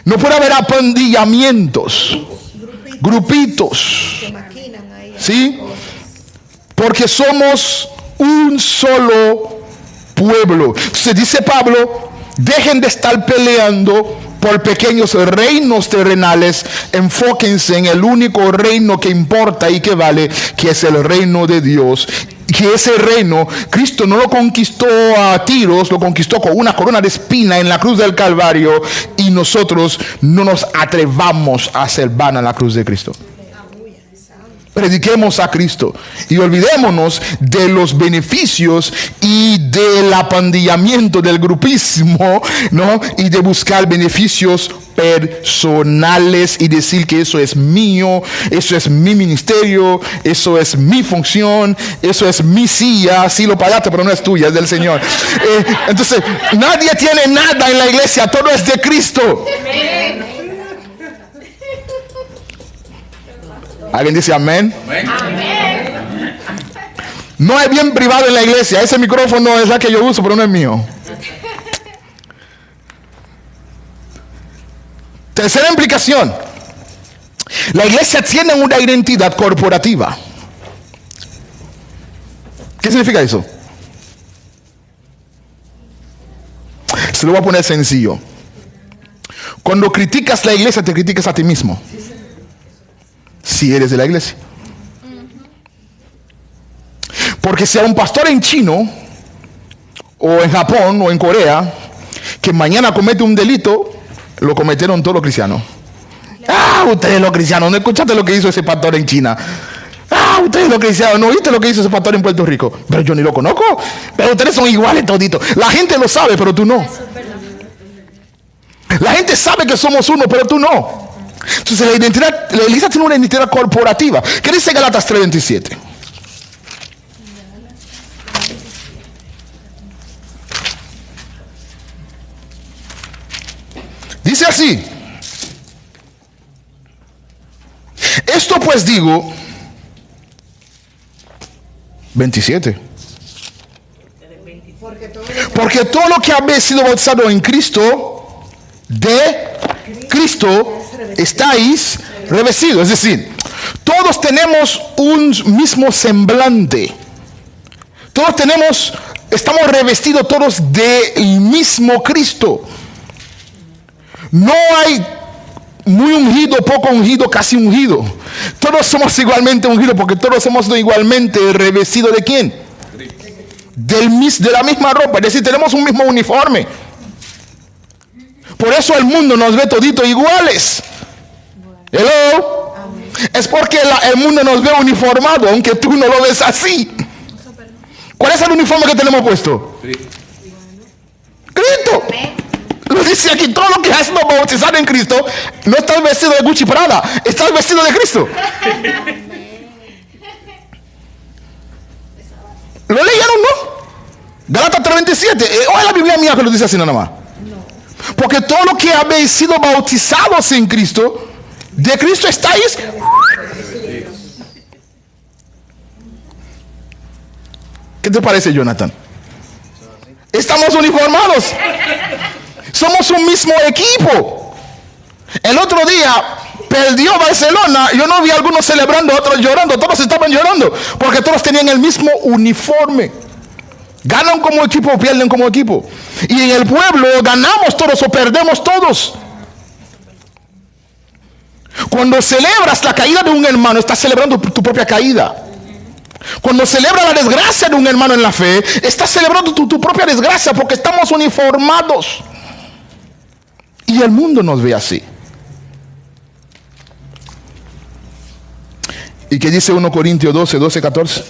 No puede haber apandillamientos, grupitos, Que maquinan ahí. ¿sí? Porque somos un solo pueblo. Se dice Pablo: dejen de estar peleando por pequeños reinos terrenales, enfóquense en el único reino que importa y que vale, que es el reino de Dios. Que ese reino, Cristo no lo conquistó a tiros, lo conquistó con una corona de espina en la cruz del Calvario, y nosotros no nos atrevamos a hacer vana la cruz de Cristo. Prediquemos a Cristo y olvidémonos de los beneficios y del apandillamiento, del grupismo, ¿no? Y de buscar beneficios personales y decir que eso es mío, eso es mi ministerio, eso es mi función, eso es mi silla. Sí lo pagaste, pero no es tuya, es del Señor. Entonces, nadie tiene nada en la iglesia, todo es de Cristo. ¿Alguien dice amén? Amén. No hay bien privado en la iglesia. Ese micrófono es la que yo uso, pero no es mío. Tercera implicación: la iglesia tiene una identidad corporativa. ¿Qué significa eso? Se lo voy a poner sencillo. Cuando criticas la iglesia, te criticas a ti mismo. Si eres de la iglesia. Porque si a un pastor en chino, o en Japón, o en Corea, que mañana comete un delito, lo cometieron todos los cristianos. Ustedes los cristianos, ¿no escuchaste lo que hizo ese pastor en China? Ustedes los cristianos, ¿no viste lo que hizo ese pastor en Puerto Rico? Pero yo ni lo conozco. Pero ustedes son iguales toditos. La gente lo sabe, pero tú no. La gente sabe que somos uno, pero tú no. Entonces la iglesia tiene una identidad corporativa. ¿Qué dice Gálatas 3:27? Dice así: esto pues digo, 27. Porque todo lo que habéis sido bautizado en Cristo, de Cristo estáis revestidos. Es decir, Todos tenemos un mismo semblante. Todos estamos revestidos todos del mismo Cristo. No hay muy ungido, poco ungido, casi ungido. Todos somos igualmente ungidos porque todos somos igualmente revestidos ¿de quién? De la misma ropa, es decir, tenemos un mismo uniforme. Por eso el mundo nos ve toditos iguales. Hello. Es porque el mundo nos ve uniformado, aunque tú no lo ves así. ¿Cuál es el uniforme que tenemos puesto? Cristo. Lo dice aquí, todo lo que has sido bautizado en Cristo, no estás vestido de Gucci Prada, estás vestido de Cristo. ¿Lo leyeron, no? Gálatas 3:27. O es la Biblia mía que lo dice así nada más. Porque todo lo que habéis sido bautizados en Cristo, de Cristo estáis. ¿Qué te parece, Jonathan? Estamos uniformados. Somos un mismo equipo. El otro día perdió Barcelona. Yo no vi a algunos celebrando, otros llorando. Todos estaban llorando porque todos tenían el mismo uniforme. Ganan como equipo, pierden como equipo. Y en el pueblo ganamos todos o perdemos todos. Cuando celebras la caída de un hermano, estás celebrando tu propia caída. Cuando celebras la desgracia de un hermano en la fe, estás celebrando tu propia desgracia porque estamos uniformados. Y el mundo nos ve así. ¿Y qué dice 1 Corintios 12, 14?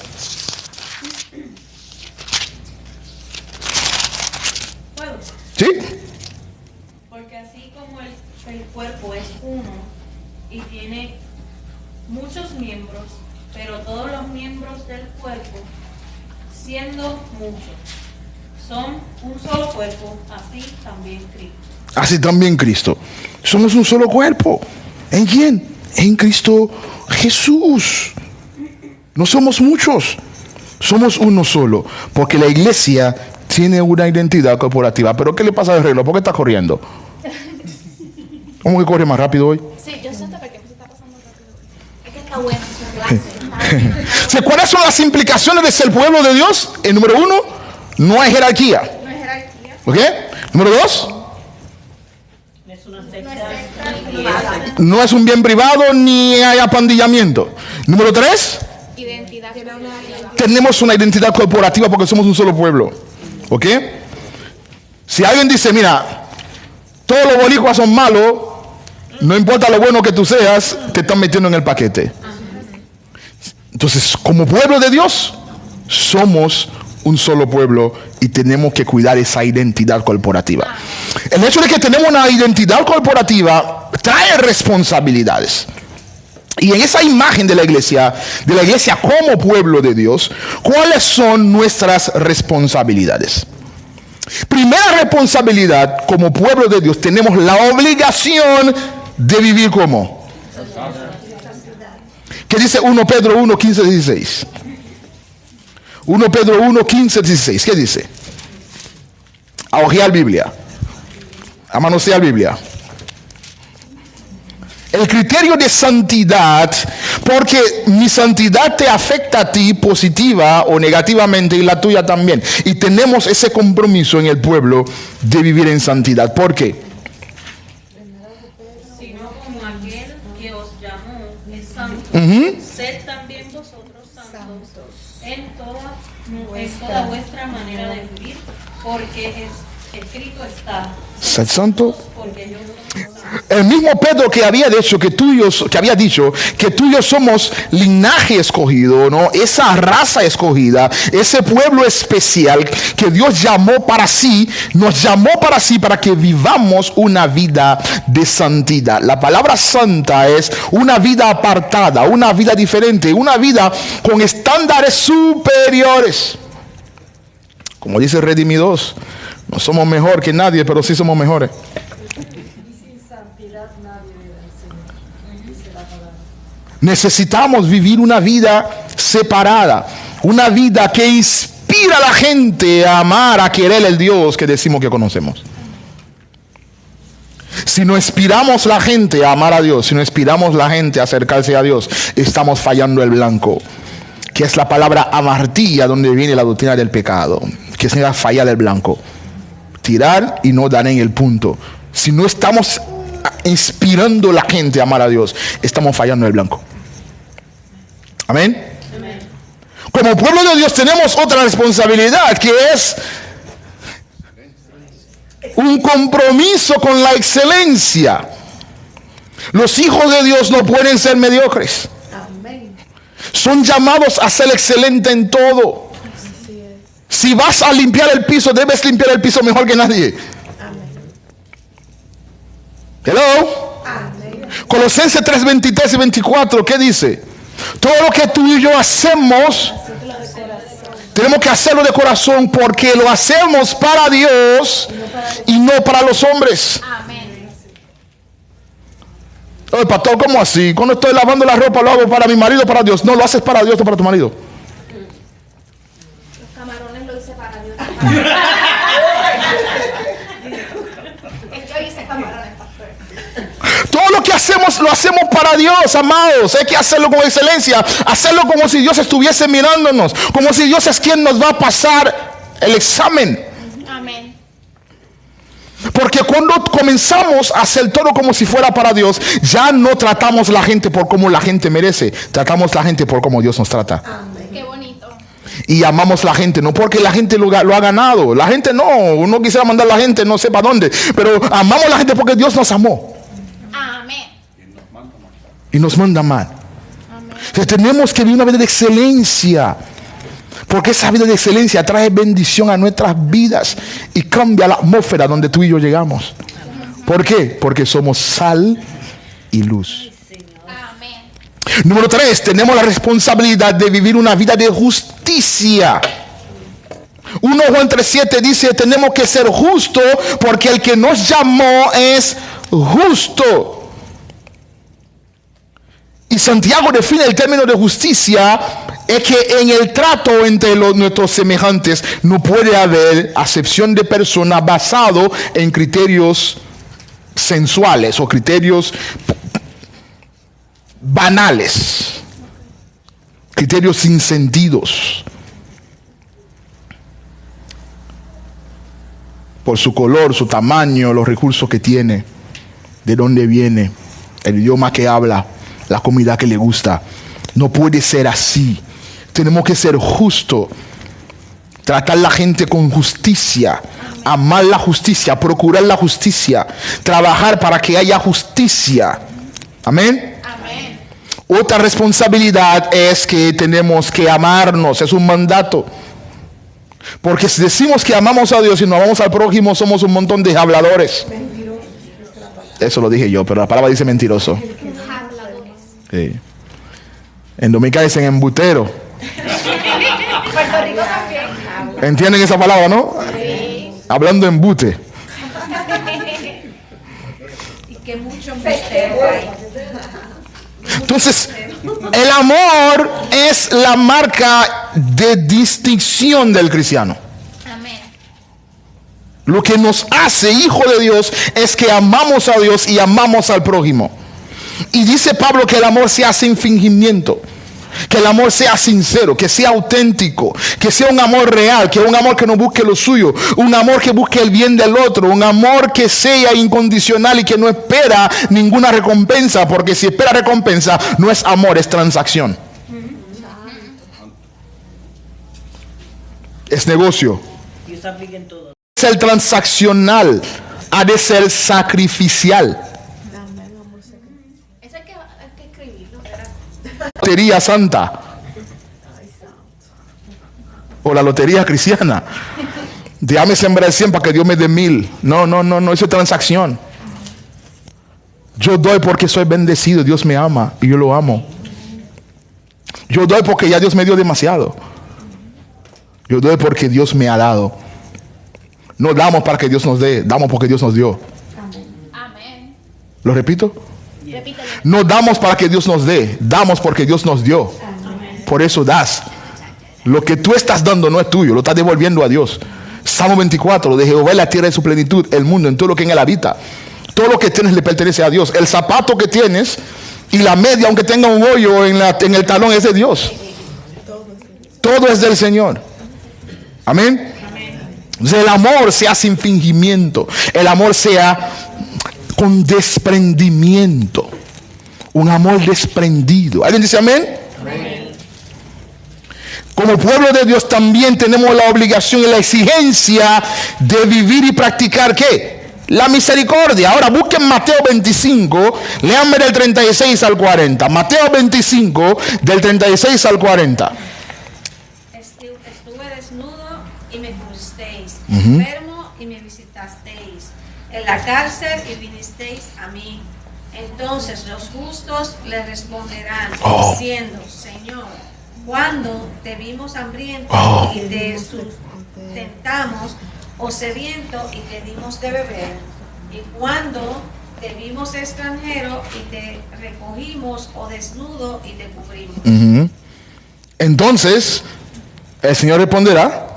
¿Sí? Porque así como el cuerpo es uno y tiene muchos miembros, pero todos los miembros del cuerpo, siendo muchos, son un solo cuerpo, así también Cristo. Así también Cristo. Somos un solo cuerpo. ¿En quién? En Cristo Jesús. No somos muchos. Somos uno solo. Porque la iglesia tiene una identidad corporativa. ¿Pero qué le pasa al reloj? ¿Por qué está corriendo? ¿Cómo que corre más rápido hoy? Sí, yo siento porque se está pasando rápido. Es que está bueno su clase. ¿Cuáles son las implicaciones de ser pueblo de Dios? El número 1, no hay jerarquía. No es jerarquía. ¿Ok? Número 2, Es una No secta. es no es un bien privado ni hay apandillamiento. Número 3, Identidad. tenemos una identidad corporativa porque somos un solo pueblo. ¿Ok? Si alguien dice, mira, todos los boricuas son malos, no importa lo bueno que tú seas, te están metiendo en el paquete. Entonces, como pueblo de Dios, somos un solo pueblo y tenemos que cuidar esa identidad corporativa. El hecho de que tenemos una identidad corporativa trae responsabilidades. Y en esa imagen de la iglesia como pueblo de Dios, ¿cuáles son nuestras responsabilidades? Primera responsabilidad, como pueblo de Dios, tenemos la obligación de vivir como. ¿Qué dice 1 Pedro 1, 15, 16? 1 Pedro 1, 15, 16. ¿Qué dice? A ojear Biblia. A manosear Biblia. El criterio de santidad, porque mi santidad te afecta a ti positiva o negativamente y la tuya también. Y tenemos ese compromiso en el pueblo de vivir en santidad. ¿Por qué? Sino como aquel que os llamó es santo, sed también vosotros santos en toda vuestra manera de vivir, porque escrito está, ¿Sed santo? porque yo soy santo. El mismo Pedro que había dicho que tú y yo somos linaje escogido, ¿no? Esa raza escogida, ese pueblo especial que Dios llamó para sí, nos llamó para sí para que vivamos una vida de santidad. La palabra santa es una vida apartada, una vida diferente, una vida con estándares superiores. Como dice Redimi 2, no somos mejor que nadie, pero sí somos mejores. Necesitamos vivir una vida separada, una vida que inspira a la gente a amar, a querer el Dios que decimos que conocemos. Si no inspiramos la gente a amar a Dios, si no inspiramos la gente a acercarse a Dios, estamos fallando el blanco, que es la palabra amartilla, donde viene la doctrina del pecado, que significa fallar el blanco, tirar y no dar en el punto. Si no estamos inspirando a la gente a amar a Dios, estamos fallando el blanco. Amén. Amén. Como pueblo de Dios tenemos otra responsabilidad, que es un compromiso con la excelencia. Los hijos de Dios no pueden ser mediocres. Amén. Son llamados a ser excelentes en todo. Si vas a limpiar el piso, debes limpiar el piso mejor que nadie. Amén. Hello. Amén. Colosenses 3:23 y 24, ¿qué dice? Todo lo que tú y yo hacemos, tenemos que hacerlo de corazón, porque lo hacemos para Dios y no para los hombres. Amén. Oye, pastor, ¿cómo así? Cuando estoy lavando la ropa, lo hago para mi marido, para Dios. No, lo haces para Dios o para tu marido. Los camarones lo hice para Dios. Yo hice camarones, pastor. Todo lo que hacemos, lo hacemos para Dios, amados. Hay que hacerlo con excelencia. Hacerlo como si Dios estuviese mirándonos. Como si Dios es quien nos va a pasar el examen. Amén. Porque cuando comenzamos a hacer todo como si fuera para Dios, ya no tratamos la gente por como la gente merece. Tratamos la gente por como Dios nos trata. Amén. Qué bonito. Y amamos la gente, no porque la gente lo ha ganado. La gente no, uno quisiera mandar a la gente no sé para dónde. Pero amamos a la gente porque Dios nos amó. Amén. Y nos manda mal. Entonces tenemos que vivir una vida de excelencia, porque esa vida de excelencia trae bendición a nuestras vidas y cambia la atmósfera donde tú y yo llegamos. ¿Por qué? Porque somos sal y luz. Amén. Número 3, tenemos la responsabilidad de vivir una vida de justicia. 1 Juan 3:7 dice, tenemos que ser justos porque el que nos llamó es justo. Y Santiago define el término de justicia, es que en el trato entre nuestros semejantes no puede haber acepción de persona basado en criterios sensuales o criterios banales, criterios sin sentidos, por su color, su tamaño, los recursos que tiene, de dónde viene, el idioma que habla, la comida que le gusta. No puede ser así. Tenemos que ser justos, tratar a la gente con justicia, amar la justicia, procurar la justicia, trabajar para que haya justicia. Amén. Amén. Otra responsabilidad es que tenemos que amarnos, es un mandato. Porque si decimos que amamos a Dios y no amamos al prójimo, somos un montón de habladores. Eso lo dije yo, pero la palabra dice mentiroso. Sí. En Dominicana dicen embutero. Puerto Rico también. ¿Entienden esa palabra, no? Sí. Hablando embute. Y que mucho embustero hay. Entonces, el amor es la marca de distinción del cristiano. Amén. Lo que nos hace hijo de Dios es que amamos a Dios y amamos al prójimo. Y dice Pablo que el amor sea sin fingimiento, que el amor sea sincero, que sea auténtico, que sea un amor real, que un amor que no busque lo suyo, un amor que busque el bien del otro, un amor que sea incondicional y que no espera ninguna recompensa, porque si espera recompensa no es amor, es transacción. Es negocio. Y eso aplica en todo. Es el transaccional, ha de ser sacrificial. Eso hay que escribirlo. Lotería santa o la lotería cristiana. Déjame sembrar 100 para que Dios me dé 1000. No, eso es transacción. Yo doy porque soy bendecido, Dios me ama y yo lo amo. Yo doy porque ya Dios me dio demasiado. Yo doy porque Dios me ha dado. No damos para que Dios nos dé, damos porque Dios nos dio. Amén. ¿Lo repito? Repítelo. No damos para que Dios nos dé, damos porque Dios nos dio. Por eso das. Lo que tú estás dando no es tuyo, lo estás devolviendo a Dios. Salmo 24, de Jehová es la tierra de su plenitud, el mundo en todo lo que en él habita. Todo lo que tienes le pertenece a Dios. El zapato que tienes y la media, aunque tenga un hoyo en el talón, es de Dios. Todo es del Señor. Amén. Entonces, el amor sea sin fingimiento. El amor sea con desprendimiento. Un amor desprendido. ¿Alguien dice amén? Amén. Como pueblo de Dios también tenemos la obligación y la exigencia de vivir y practicar ¿qué? La misericordia. Ahora busquen Mateo 25, léanme del 36 al 40. Mateo 25, del 36 al 40. Estuve desnudo y me fuisteis, enfermo y me visitasteis, en la cárcel y vinisteis a mí. Entonces los justos le responderán diciendo, Señor, cuando te vimos hambriento y te sustentamos, o sediento y te dimos de beber, y cuando te vimos extranjero y te recogimos, o desnudo y te cubrimos. Entonces el Señor responderá.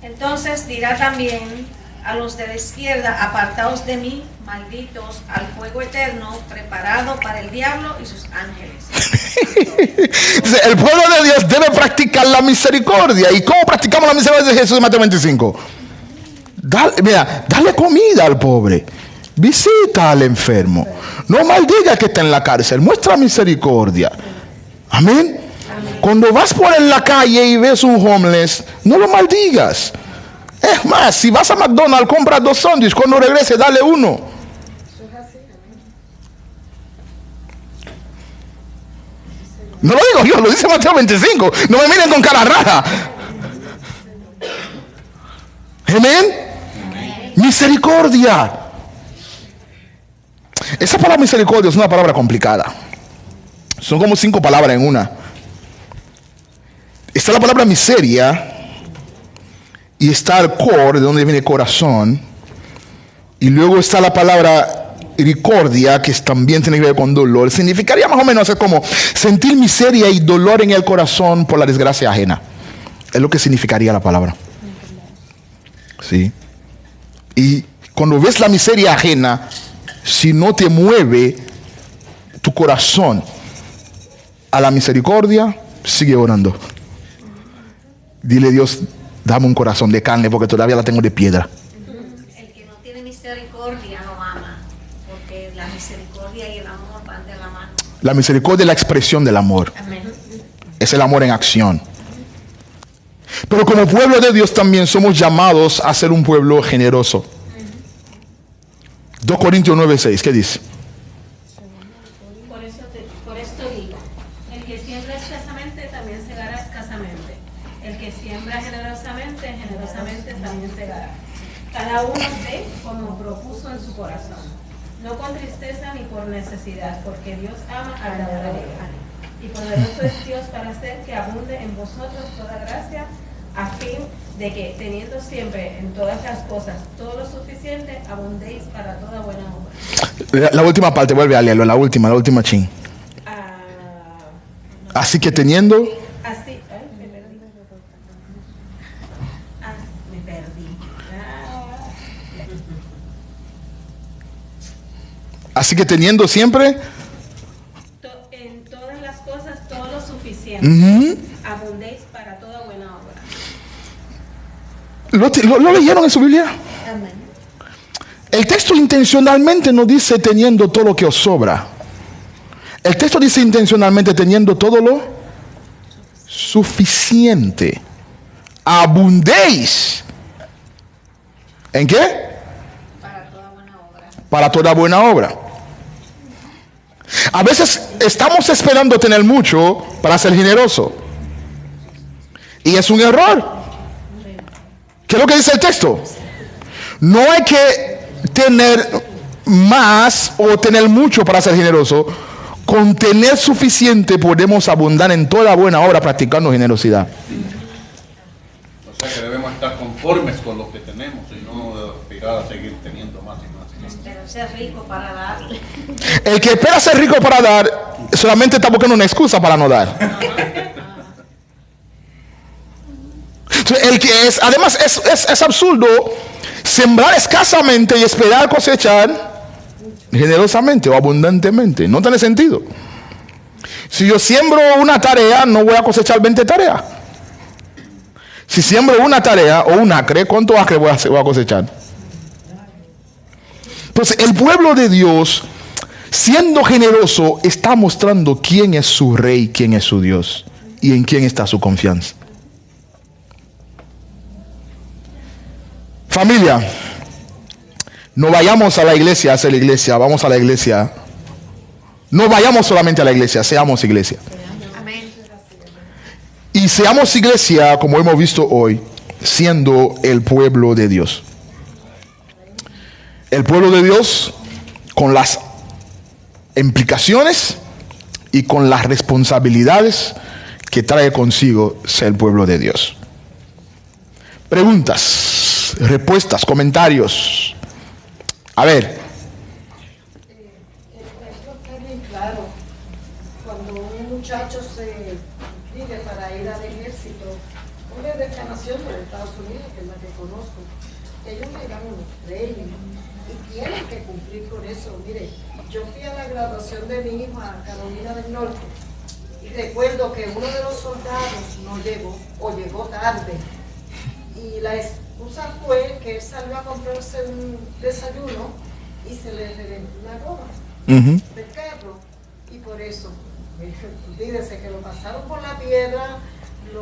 Entonces dirá también a los de la izquierda, apartaos de mí, malditos, al fuego eterno, preparado para el diablo y sus ángeles. El pueblo de Dios debe practicar la misericordia. ¿Y cómo practicamos la misericordia de Jesús en Mateo 25? Dale comida al pobre, visita al enfermo, no maldiga que está en la cárcel, muestra misericordia. Amén. Cuando vas por en la calle y ves un homeless, no lo maldigas. Es más, si vas a McDonald's, compra 2 sándwiches, cuando regrese dale uno. No lo digo yo, lo dice Mateo 25. No me miren con cara rara. Amén. Misericordia. Esa palabra misericordia es una palabra complicada. Son como 5 palabras en una. Está la palabra miseria. Y está el core, de donde viene el corazón. Y luego está la palabra misericordia, que también tiene que ver con dolor. Significaría más o menos hacer como sentir miseria y dolor en el corazón por la desgracia ajena. Es lo que significaría la palabra. ¿Sí? Y cuando ves la miseria ajena, si no te mueve tu corazón a la misericordia, sigue orando. Dile, Dios, dame un corazón de carne porque todavía la tengo de piedra. El que no tiene misericordia no ama, porque la misericordia y el amor van de la mano. La misericordia es la expresión del amor. Amén. Es el amor en acción. Pero como pueblo de Dios también somos llamados a ser un pueblo generoso. 2 Corintios 9:6, ¿qué dice? Por esto digo, el que siembra escasamente también segará escasamente. El que siembra generosamente, generosamente también segará. Cada uno dé como propuso en su corazón, no con tristeza ni por necesidad, porque Dios ama al dador. Y poderoso es Dios para hacer que abunde en vosotros toda gracia, a fin de que, teniendo siempre en todas las cosas todo lo suficiente, abundéis para toda buena obra. La última parte, vuelve a leerlo, la última chin. Así que teniendo... Me perdí. Así que teniendo siempre... En todas las cosas todo lo suficiente, abundéis para toda buena obra. ¿Lo leyeron en su Biblia? Amén. El texto intencionalmente no dice teniendo todo lo que os sobra. El texto dice intencionalmente teniendo todo lo suficiente. Abundéis. ¿En qué? Para toda buena obra. Para toda buena obra. A veces estamos esperando tener mucho para ser generoso. Y es un error. ¿Qué es lo que dice el texto? No hay que tener más o tener mucho para ser generoso. Con tener suficiente podemos abundar en toda buena obra practicando generosidad. O sea que debemos estar conformes con lo que tenemos y no aspirar a seguir teniendo más y más y más. Pero ser rico para dar. El que espera ser rico para dar solamente está buscando una excusa para no dar. El que es, además es absurdo Sembrar escasamente y esperar cosechar generosamente o abundantemente. No tiene sentido. Si yo siembro una tarea, no voy a cosechar 20 tareas. Si siembro una tarea o un acre, ¿cuántos acres voy a cosechar? Entonces, el pueblo de Dios, siendo generoso, está mostrando quién es su rey, quién es su Dios y en quién está su confianza. Familia, no vayamos a la iglesia a hacer la iglesia, vamos a la iglesia. No vayamos solamente a la iglesia, seamos iglesia. Amén. Y seamos iglesia, como hemos visto hoy, siendo el pueblo de Dios. El pueblo de Dios con las implicaciones y con las responsabilidades que trae consigo ser el pueblo de Dios. Preguntas, respuestas, comentarios. A ver. Esto está bien claro. Cuando un muchacho se pide para ir al ejército, una de esta nación de Estados Unidos, que es la que conozco, ellos le dan unos training y tienen que cumplir con eso. Mire, yo fui a la graduación de mi hijo a Carolina del Norte y recuerdo que uno de los soldados no llegó o llegó tarde. Y la excusa fue que él salió a comprarse un desayuno y se le reventó una goma del carro. Y por eso, olvídese que lo pasaron por la piedra y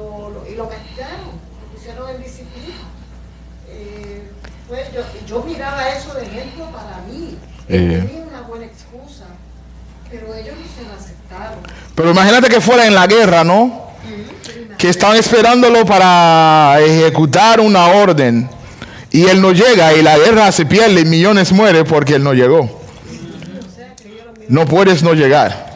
lo castigaron, lo pusieron en disciplina. Pues yo miraba eso de ejemplo para mí. Tenía una buena excusa, pero ellos no se lo aceptaron. Pero imagínate que fuera en la guerra, ¿no? Que estaban esperándolo para ejecutar una orden y él no llega y la guerra se pierde y millones mueren porque él no llegó. No puedes no llegar.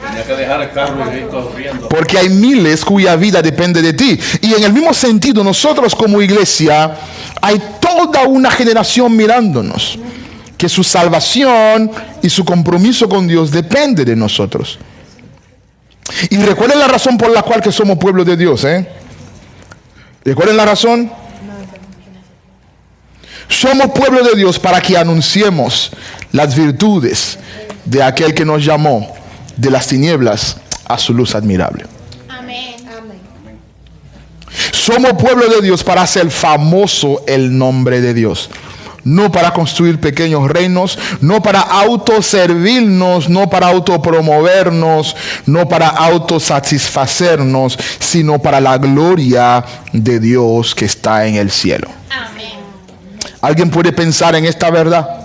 Tenía que dejar el carro y ir corriendo. Porque hay miles cuya vida depende de ti. Y en el mismo sentido, nosotros como iglesia, hay toda una generación mirándonos, que su salvación y su compromiso con Dios depende de nosotros. Y recuerden la razón por la cual que somos pueblo de Dios, ¿Recuerden la razón? Somos pueblo de Dios para que anunciemos las virtudes de aquel que nos llamó de las tinieblas a su luz admirable. Amén. Somos pueblo de Dios para hacer famoso el nombre de Dios. No para construir pequeños reinos, no para autoservirnos, no para autopromovernos, no para autosatisfacernos, sino para la gloria de Dios que está en el cielo. Amén. ¿Alguien puede pensar en esta verdad?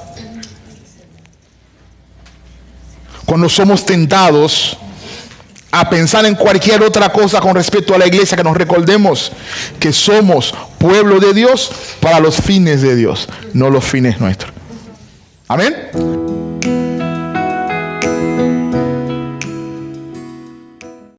Cuando somos tentados a pensar en cualquier otra cosa con respecto a la iglesia, que nos recordemos que somos pueblo de Dios para los fines de Dios, no los fines nuestros. Amén.